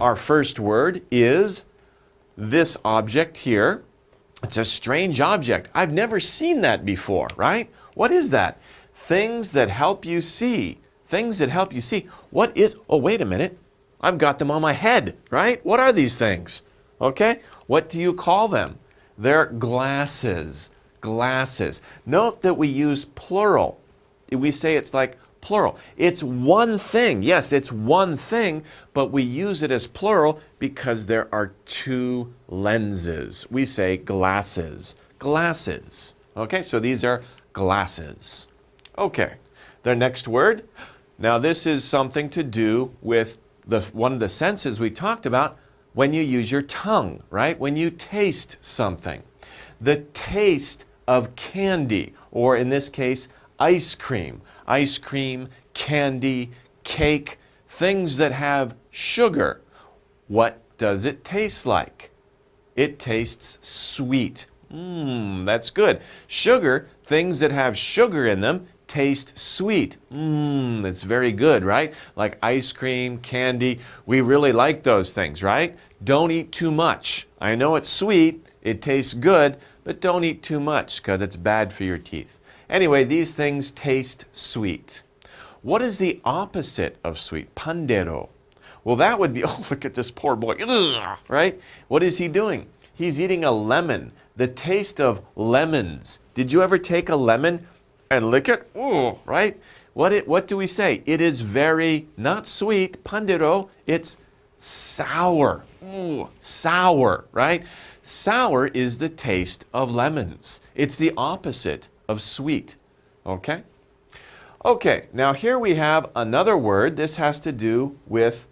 our first word is this object here. It's a strange object. I've never seen that before, right? What is that? Things that help you see. Things that help you see. What is, oh, wait a minute. I've got them on my head, right? What are these things? Okay? What do you call them? They're glasses. Glasses. Note that we use plural. We say it's like plural. It's one thing. Yes, it's one thing, but we use it as plural because there are two lenses. We say glasses. Glasses. Okay, so these are glasses. Okay, the next word. Now this is something to do with one of the senses we talked about when you use your tongue, right? When you taste something. The taste of candy, or in this case, ice cream. Ice cream, candy, cake, things that have sugar. What does it taste like? It tastes sweet. That's good. Sugar, things that have sugar in them, taste sweet. That's very good, right? Like ice cream, candy. We really like those things, right? Don't eat too much. I know it's sweet, it tastes good, but don't eat too much because it's bad for your teeth. Anyway, these things taste sweet. What is the opposite of sweet? Pandero. Well, that would be, oh, look at this poor boy, right? What is he doing? He's eating a lemon. The taste of lemons. Did you ever take a lemon and lick it? Oh, right? What do we say? It is very, not sweet, pandero, it's sour. Ooh, sour, right? Sour is the taste of lemons. It's the opposite of sweet, okay? Okay, now here we have another word. This has to do with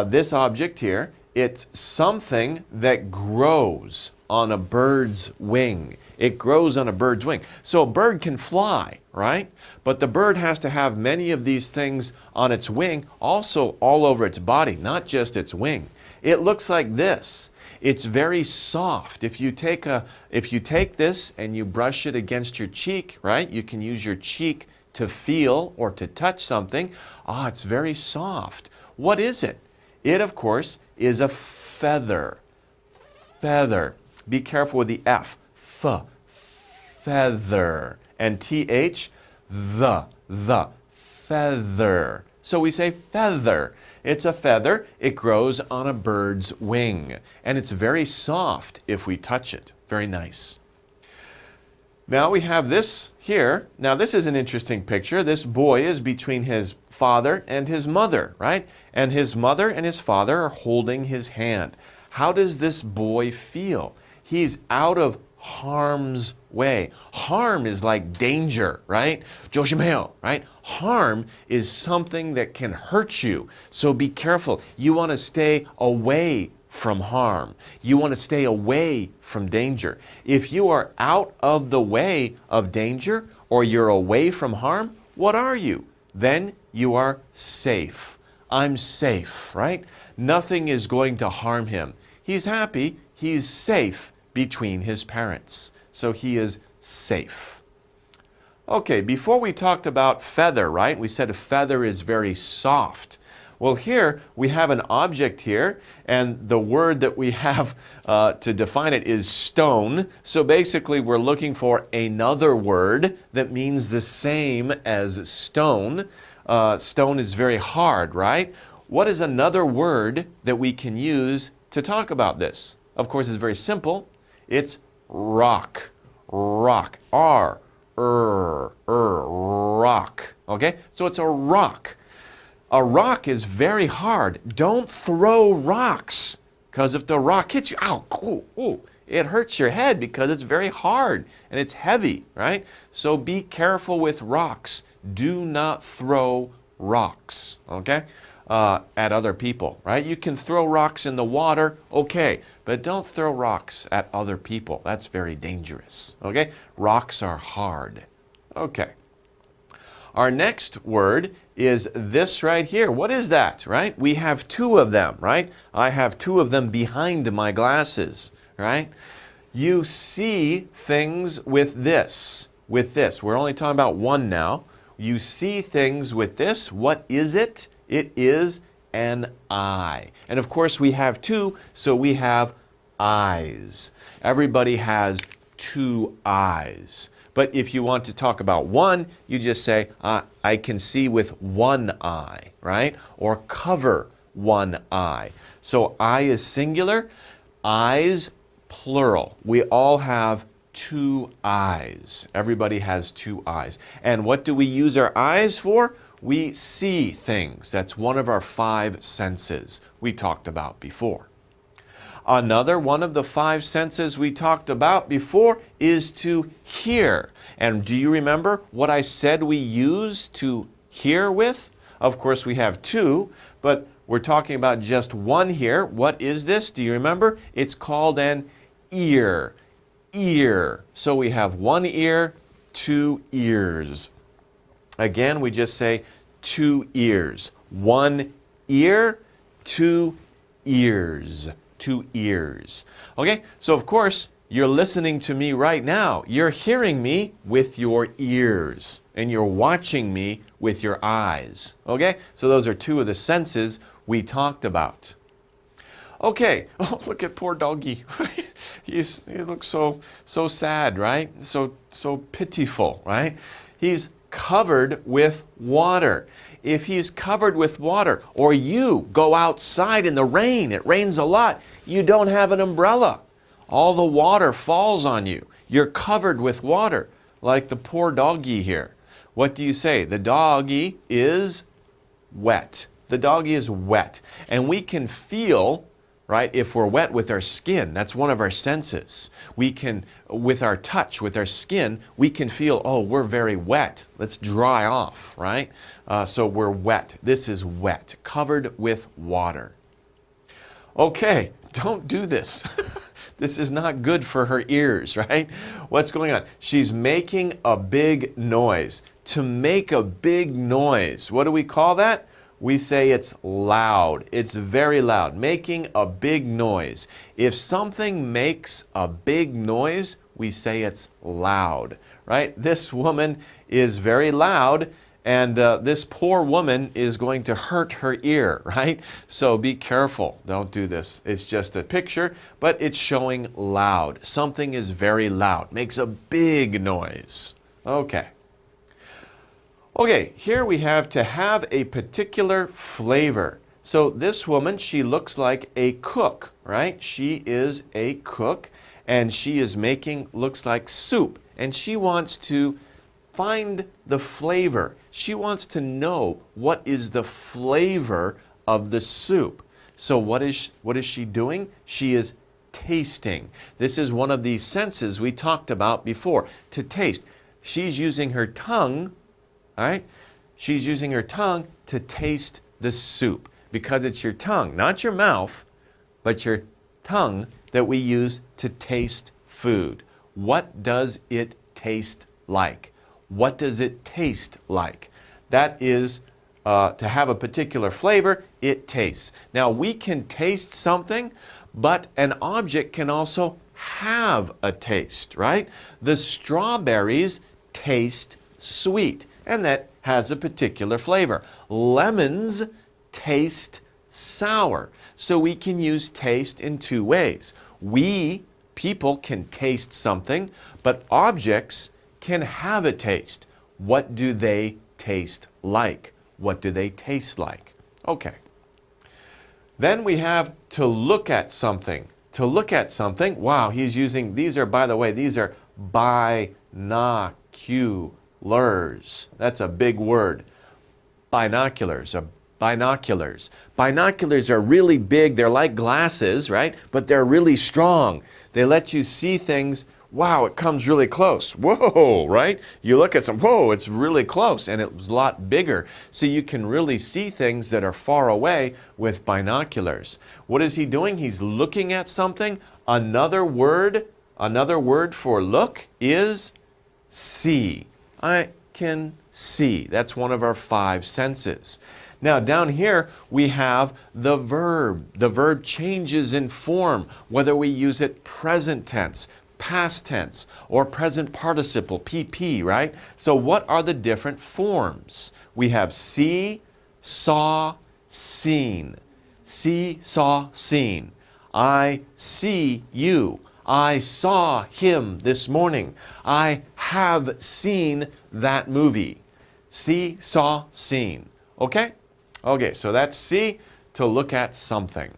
this object here. It's something that grows on a bird's wing. It grows on a bird's wing. So a bird can fly, right? But the bird has to have many of these things on its wing, also all over its body, not just its wing. It looks like this. It's very soft. If you take this and you brush it against your cheek, right? You can use your cheek to feel or to touch something. It's very soft. What is it? It, of course, is a feather. Feather. Be careful with the F. Feather. And TH, the. Feather. So we say feather. It's a feather. It grows on a bird's wing. And it's very soft if we touch it. Very nice. Now we have this here. Now this is an interesting picture. This boy is between his father and his mother, right? And his mother and his father are holding his hand. How does this boy feel? He's out of harm's way. Harm is like danger, right? 조심해요, right? Harm is something that can hurt you. So be careful. You want to stay away from harm. You want to stay away from danger. If you are out of the way of danger or you're away from harm, what are you? Then you are safe. I'm safe, right? Nothing is going to harm him. He's happy. He's safe between his parents. So he is safe. Okay, before we talked about feather, right? We said a feather is very soft. Well, here we have an object here, and the word that we have to define it is stone. So basically, we're looking for another word that means the same as stone. Stone is very hard, right? What is another word that we can use to talk about this? Of course, it's very simple. It's rock. Rock. Rock. Okay? So it's a rock. A rock is very hard. Don't throw rocks, because if the rock hits you, it hurts your head because it's very hard and it's heavy, right? So be careful with rocks. Do not throw rocks, okay, at other people, right? You can throw rocks in the water, okay, but don't throw rocks at other people. That's very dangerous, okay? Rocks are hard. Okay. Our next word is this right here. What is that, right? We have two of them, right? I have two of them behind my glasses, right? You see things with this. We're only talking about one now. You see things with this. What is it? It is an eye. And of course we have two, so we have eyes. Everybody has two eyes. But if you want to talk about one, you just say, I can see with one eye, right? Or cover one eye. So eye is singular, eyes plural. We all have two eyes. Everybody has two eyes. And what do we use our eyes for? We see things. That's one of our five senses we talked about before. Another one of the five senses we talked about before is to hear. And do you remember what I said we use to hear with? Of course, we have two, but we're talking about just one here. What is this? Do you remember? It's called an ear. Ear. So we have one ear, two ears. Again, we just say two ears. One ear, two ears. Two ears. Okay, so of course, you're listening to me right now. You're hearing me with your ears, and you're watching me with your eyes. Okay, so those are two of the senses we talked about. Okay, oh, look at poor doggy. He looks so sad, right? So pitiful, right? He's covered with water. If he's covered with water, or you go outside in the rain, it rains a lot, you don't have an umbrella. All the water falls on you. You're covered with water, like the poor doggy here. What do you say? The doggy is wet. The doggy is wet. And we can feel, right, if we're wet with our skin. That's one of our senses. We can, with our touch, with our skin, we can feel, oh, we're very wet. Let's dry off, right? So we're wet. This is wet, covered with water. Okay, don't do this. This is not good for her ears, right? What's going on? She's making a big noise. To make a big noise, what do we call that? We say it's loud. It's very loud, making a big noise. If something makes a big noise, we say it's loud, right? This woman is very loud, and this poor woman is going to hurt her ear, right? So be careful. Don't do this. It's just a picture, but it's showing loud. Something is very loud, makes a big noise. Okay. Okay, here we have to have a particular flavor. So this woman, she looks like a cook, right? She is a cook, and she is making, looks like soup, and she wants to find the flavor. She wants to know what is the flavor of the soup. So what is she doing? She is tasting. This is one of the senses we talked about before, to taste. She's using her tongue. All right? She's using her tongue to taste the soup, because it's your tongue, not your mouth, but your tongue that we use to taste food. What does it taste like? What does it taste like? That is to have a particular flavor, it tastes. Now, we can taste something, but an object can also have a taste, right? The strawberries taste sweet, and that has a particular flavor. Lemons taste sour. So we can use taste in two ways. We, people, can taste something, but objects can have a taste. What do they taste like? What do they taste like? Okay. Then we have to look at something. To look at something, wow, he's using, these are, by the way, these are binoculars. That's a big word. Binoculars. Binoculars. Binoculars are really big. They're like glasses, right? But they're really strong. They let you see things. Wow, it comes really close. Whoa, right? You look at some, whoa, it's really close, and it's a lot bigger. So you can really see things that are far away with binoculars. What is he doing? He's looking at something. Another word for look is see. I can see. That's one of our five senses. Now, down here, we have the verb. The verb changes in form, whether we use it present tense, past tense, or present participle, PP, right? So what are the different forms? We have see, saw, seen. See, saw, seen. I see you. I saw him this morning. I have seen that movie. See, saw, seen. Okay? Okay, so that's see, to look at something.